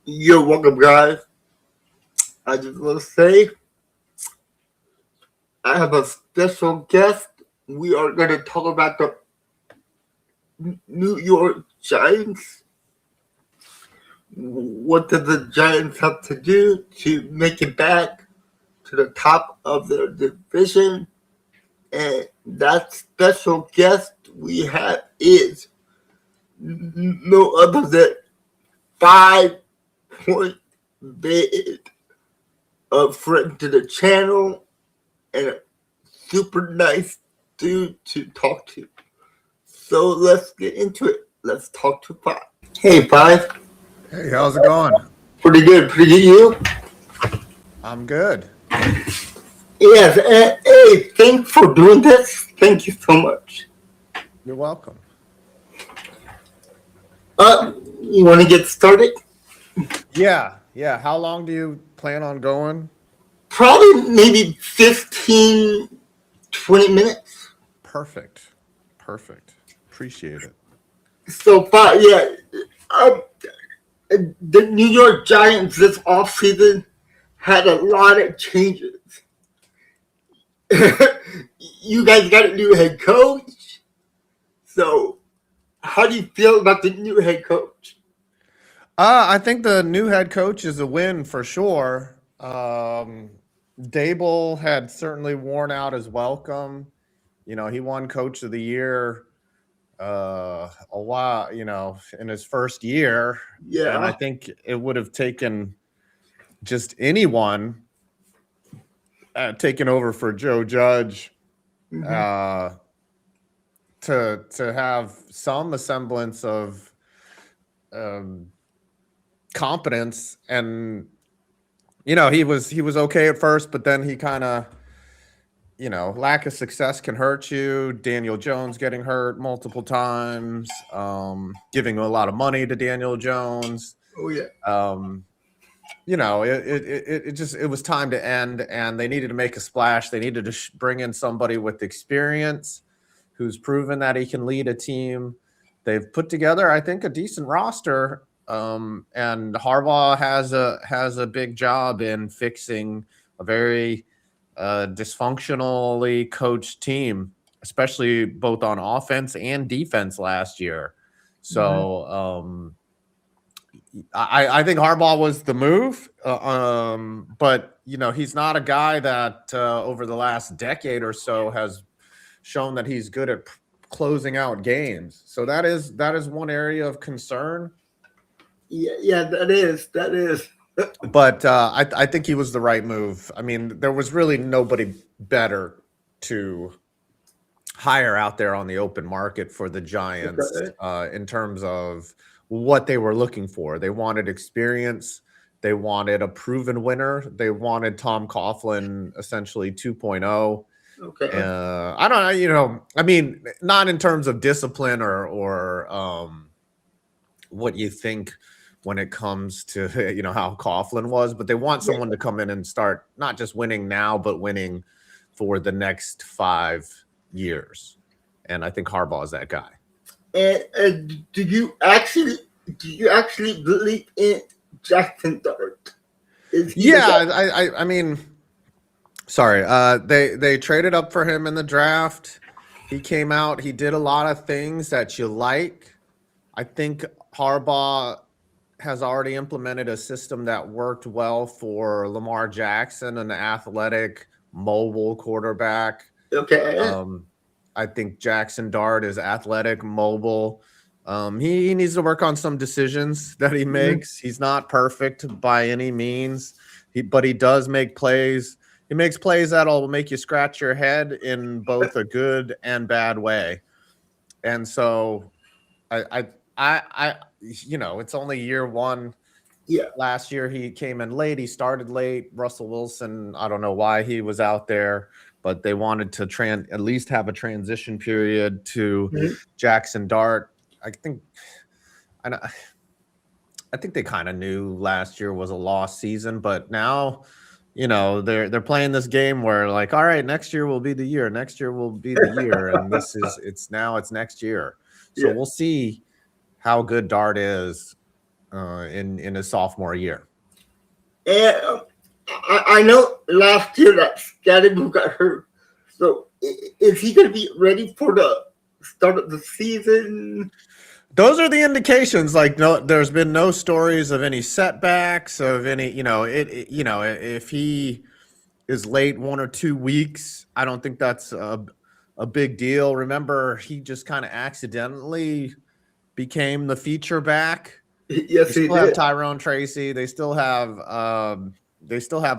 You're welcome, guys. I just want to say I have a special guest. We are going to talk about the New York Giants. What do the Giants have to do to make it back to the top of their division? And that special guest we have is no other than 5-Point Vid, a friend to the channel and a super nice dude to talk to. So let's get into it. Let's talk to Five. Hey, Five. Hey, how's it going? Pretty good. Pretty good. You? I'm good. Yes. And, hey, thanks for doing this. Thank you so much. You're welcome. You want to get started? Yeah. How long do you plan on going? Probably maybe 15, 20 minutes. Perfect. Appreciate it. So, Five, yeah. The New York Giants this offseason had a lot of changes. You guys got a new head coach. So, how do you feel about the new head coach? I think the new head coach is a win for sure. Dable had certainly worn out his welcome. You know, he won Coach of the Year a while, in his first year. Yeah. And I think it would have taken just anyone taking over for Joe Judge to have some semblance of competence. And he was okay at first, but then he kind of lack of success can hurt you. Daniel Jones getting hurt multiple times, giving a lot of money to Daniel Jones. Oh yeah. It was time to end, and they needed to make a splash. They needed to bring in somebody with experience who's proven that he can lead a team. They've put together, I think, a decent roster, and Harbaugh has a big job in fixing a very dysfunctionally coached team, especially both on offense and defense last year. So I think Harbaugh was the move, but he's not a guy that over the last decade or so has shown that he's good at closing out games. So that is one area of concern. Yeah, that is. But I think he was the right move. I mean, there was really nobody better to hire out there on the open market for the Giants in terms of what they were looking for. They wanted experience. They wanted a proven winner. They wanted Tom Coughlin essentially 2.0. Okay. I don't know, I mean, not in terms of discipline or what you think when it comes to, how Coughlin was, but they want someone to come in and start not just winning now, but winning for the next 5 years. And I think Harbaugh is that guy. And do you actually believe in Jackson Dart? I mean, sorry. They traded up for him in the draft. He came out. He did a lot of things that you like. I think Harbaugh has already implemented a system that worked well for Lamar Jackson, an athletic, mobile quarterback. Okay. I think Jackson Dart is athletic, mobile. He needs to work on some decisions that he makes. He's not perfect by any means, but he does make plays. He makes plays that'll make you scratch your head in both a good and bad way. And so it's only year one. Yeah. Last year he came in late. He started late. Russell Wilson, I don't know why he was out there, but they wanted to at least have a transition period to Jackson Dart. I think they kind of knew last year was a lost season, but now you know, they're playing this game where like, all right, next year will be the year, next year will be the year, and it's next year. So Yeah. we'll see how good Dart is in his sophomore year. And I know last year that Scatterbo got hurt. So is he going to be ready for the start of the season? Those are the indications. Like, no, there's been no stories of any setbacks of any. You know, if he is late 1 or 2 weeks, I don't think that's a big deal. Remember, he just kind of accidentally became the feature back. They Yes, he still have did. Tyrone Tracy. They still have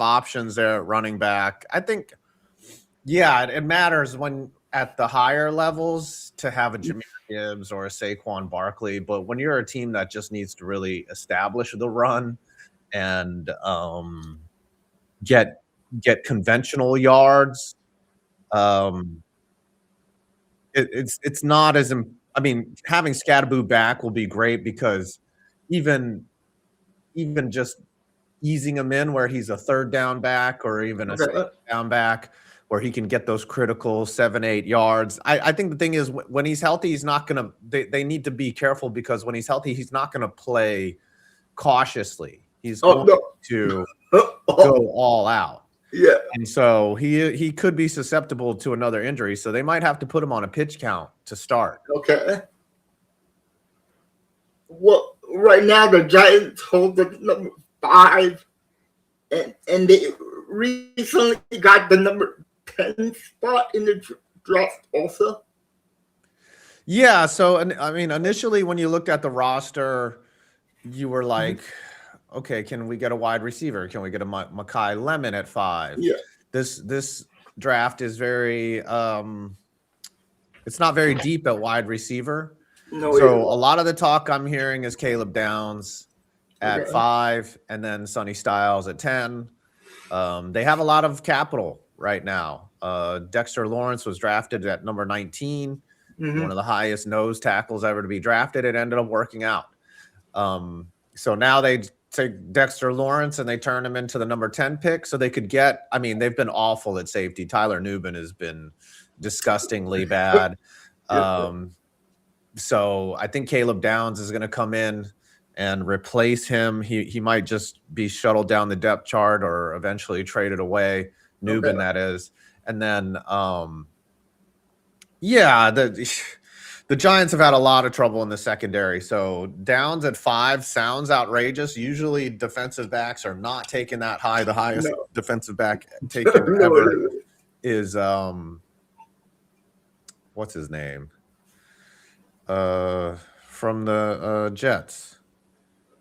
options there at running back. I think, yeah, it matters when at the higher levels to have a Jahmyr Gibbs or a Saquon Barkley, but when you're a team that just needs to really establish the run and get conventional yards, um, it's not as I mean, having Scadaboo back will be great because even just easing him in where he's a third down back or even a second Okay. down back where he can get those critical 7-8 yards. I think the thing is when he's healthy, he's not going to, they need to be careful because when he's healthy, he's not going to play cautiously. He's Oh, going no. to Oh, go all out. yeah. And so he could be susceptible to another injury. So they might have to put him on a pitch count to start. Okay. Well, right now the Giants hold the number 5, and they recently got the number 10 spot in the draft also. Yeah. So, I mean, initially when you looked at the roster, you were like, okay, can we get a wide receiver? Can we get a Makai Lemon at 5? Yeah. This draft is very it's not very deep at wide receiver. No, So a lot of the talk I'm hearing is Caleb Downs at Okay. 5 and then Sonny Styles at 10. They have a lot of capital right now. Dexter Lawrence was drafted at number 19, one of the highest nose tackles ever to be drafted. It ended up working out. So now they take Dexter Lawrence and they turn him into the number 10 pick so they could get, I mean, they've been awful at safety. Tyler Nubin has been disgustingly bad. So I think Caleb Downs is going to come in and replace him. He might just be shuttled down the depth chart or eventually traded away. Nubin, that is. And then, yeah, the Giants have had a lot of trouble in the secondary. So Downs at 5 sounds outrageous. Usually defensive backs are not taken that high. The highest defensive back taken ever is what's his name? From the Jets.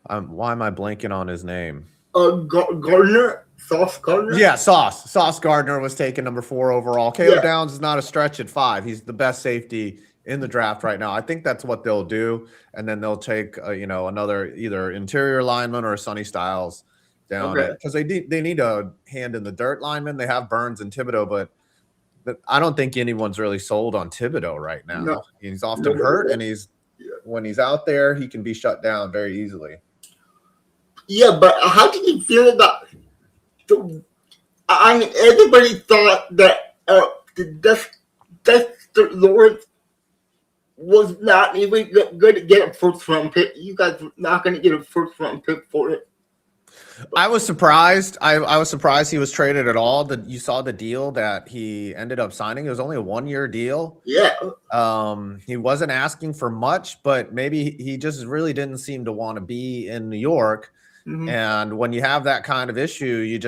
Why am I blanking on his name? Gardner? Sauce Gardner? Yeah, Sauce Gardner was taken number 4 overall. Caleb Downs is not a stretch at 5. He's the best safety in the draft right now. I think that's what they'll do, and then they'll take another either interior lineman or Sonny Styles down it because they need a hand in the dirt lineman. They have Burns and Thibodeau, but I don't think anyone's really sold on Thibodeau right now. No. He's often hurt, and when he's out there, he can be shut down very easily. Yeah, but how do you feel about? I mean, everybody thought that Dexter Lawrence was not even going to get a first round pick. You guys were not going to get a first round pick for it. I was surprised. I was surprised he was traded at all. You saw the deal that he ended up signing. It was only a 1-year deal. Yeah. He wasn't asking for much, but maybe he just really didn't seem to want to be in New York. And when you have that kind of issue,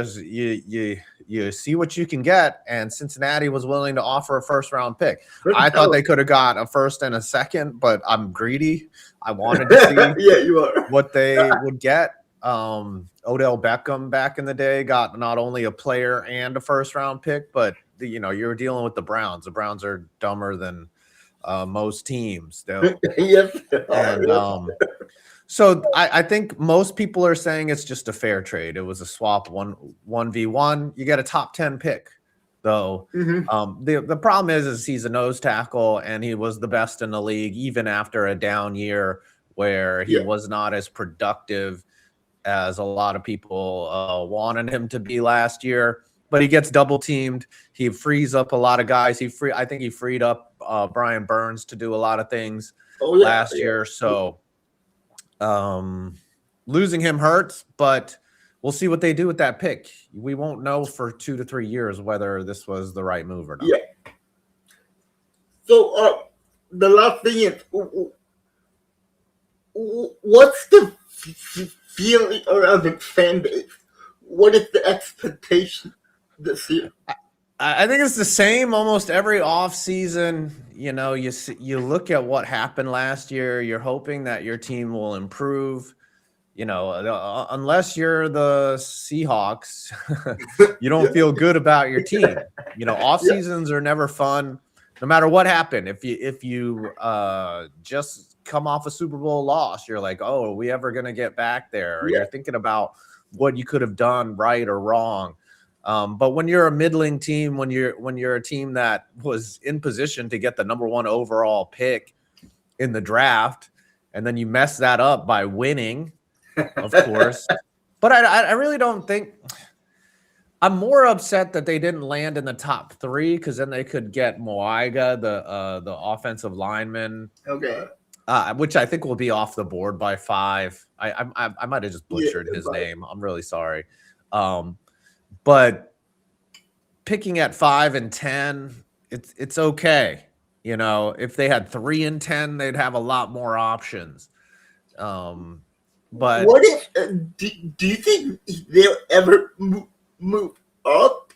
you see what you can get. And Cincinnati was willing to offer a first-round pick. I thought they could have got a first and a second, but I'm greedy. I wanted to see what they would get. Odell Beckham back in the day got not only a player and a first-round pick, but you're dealing with the Browns. The Browns are dumber than most teams. Yes. And so I think most people are saying it's just a fair trade. It was a swap 1v1. You get a top 10 pick, though. The problem is he's a nose tackle, and he was the best in the league, even after a down year where he was not as productive. as a lot of people wanted him to be last year. But he gets double teamed. He frees up a lot of guys. I think he freed up Brian Burns to do a lot of things last year. So losing him hurts, but we'll see what they do with that pick. We won't know for 2 to 3 years whether this was the right move or not. Yeah. So the last thing is, what's the feeling around the fan base? What is the expectation this year? I think it's the same almost every offseason. You know, you look at what happened last year. You're hoping that your team will improve. You know, unless you're the Seahawks, you don't feel good about your team. You know, off seasons are never fun, no matter what happened. If you just come off a Super Bowl loss, you're like, oh, are we ever going to get back there? Or you're thinking about what you could have done right or wrong. But when you're a middling team, when you're a team that was in position to get the number 1 overall pick in the draft, and then you mess that up by winning, of course. But I really don't think I'm more upset that they didn't land in the top 3, because then they could get Moiga, the offensive lineman, which I think will be off the board by 5. I might have just butchered his name. I'm really sorry. But picking at 5 and 10, it's okay. You know, if they had 3 and 10, they'd have a lot more options. But what if do you think they'll ever move up?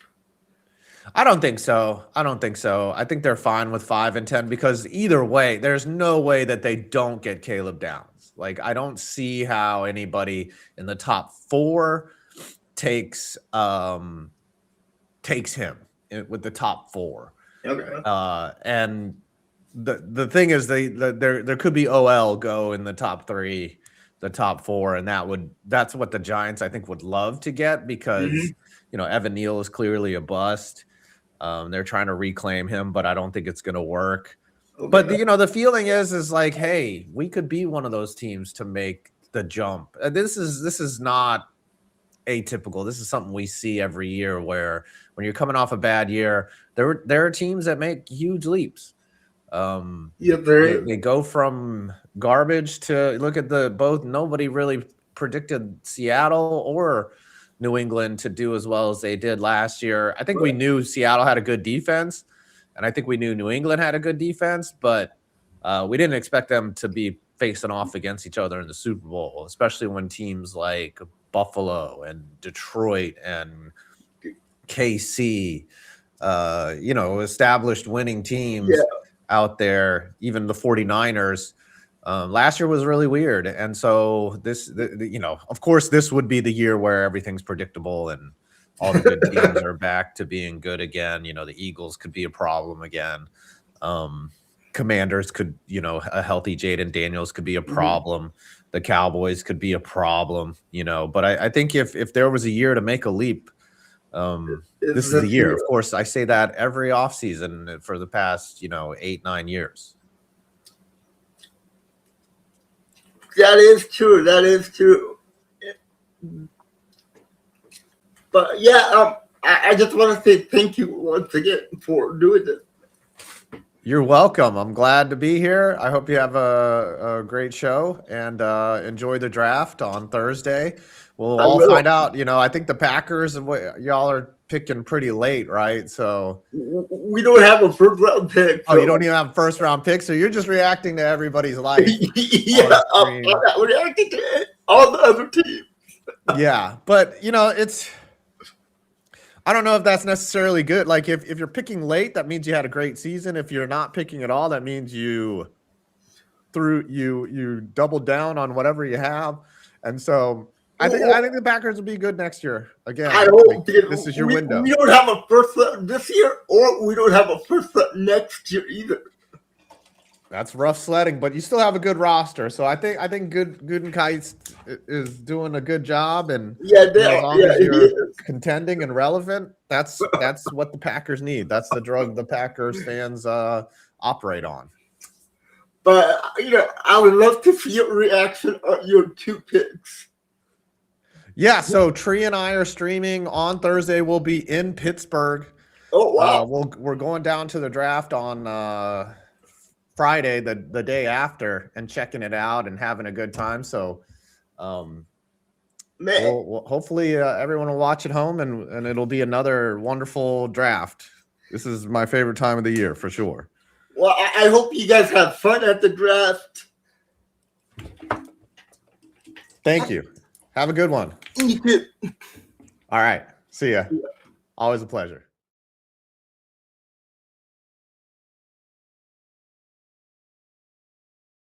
I don't think so. I think they're fine with 5 and 10, because either way, there's no way that they don't get Caleb Downs. Like, I don't see how anybody in the top 4 takes him with the top 4. And the thing is, there could be OL go in the top 3, the top 4, and that's what the Giants, I think, would love to get, because you know, Evan Neal is clearly a bust. They're trying to reclaim him, but I don't think it's going to work. But you know, the feeling is like, hey, we could be one of those teams to make the jump. This is not atypical. This is something we see every year, where when you're coming off a bad year, there are teams that make huge leaps. They go from garbage to, look at nobody really predicted Seattle or New England to do as well as they did last year. I think we knew Seattle had a good defense, and I think we knew New England had a good defense, but we didn't expect them to be facing off against each other in the Super Bowl, especially when teams like Buffalo and Detroit and KC, you know, established winning teams out there, even the 49ers. Last year was really weird. And so you know, of course, this would be the year where everything's predictable and all the good teams are back to being good again. You know, the Eagles could be a problem again. Commanders could, you know, a healthy Jaden Daniels could be a problem. The Cowboys could be a problem, you know. But I think if there was a year to make a leap, this is the year. Of course, I say that every offseason for the past, you know, 8-9 years. That is true. But yeah, I just want to say thank you once again for doing this. You're welcome. I'm glad to be here. I hope you have a great show, and enjoy the draft on Thursday. We'll all find out. You know, I think the Packers and what y'all are picking pretty late, right? So we don't have a first round pick. Oh, you don't even have a first round pick, so you're just reacting to everybody's life. Yeah, I'm not reacting to all the other teams. Yeah, but you know, I don't know if that's necessarily good. Like, if you're picking late, that means you had a great season. If you're not picking at all, that means you doubled down on whatever you have. And so I think the Packers will be good next year. Again, this is your window. We don't have a first this year, or we don't have a first next year either. That's rough sledding, but you still have a good roster. So I think Gutenkite is doing a good job, and as long as you're contending and relevant, that's what the Packers need. That's the drug the Packers fans operate on. But you know, I would love to see your reaction on your 2 picks. Yeah, so Tree and I are streaming on Thursday. We'll be in Pittsburgh. Oh wow! We're going down to the draft on Friday, the day after, and checking it out and having a good time. So, Man, we'll hopefully everyone will watch at home, and it'll be another wonderful draft. This is my favorite time of the year for sure. well, I hope you guys have fun at the draft. Thank you. Have a good one. You too. All right. See ya. Always a pleasure.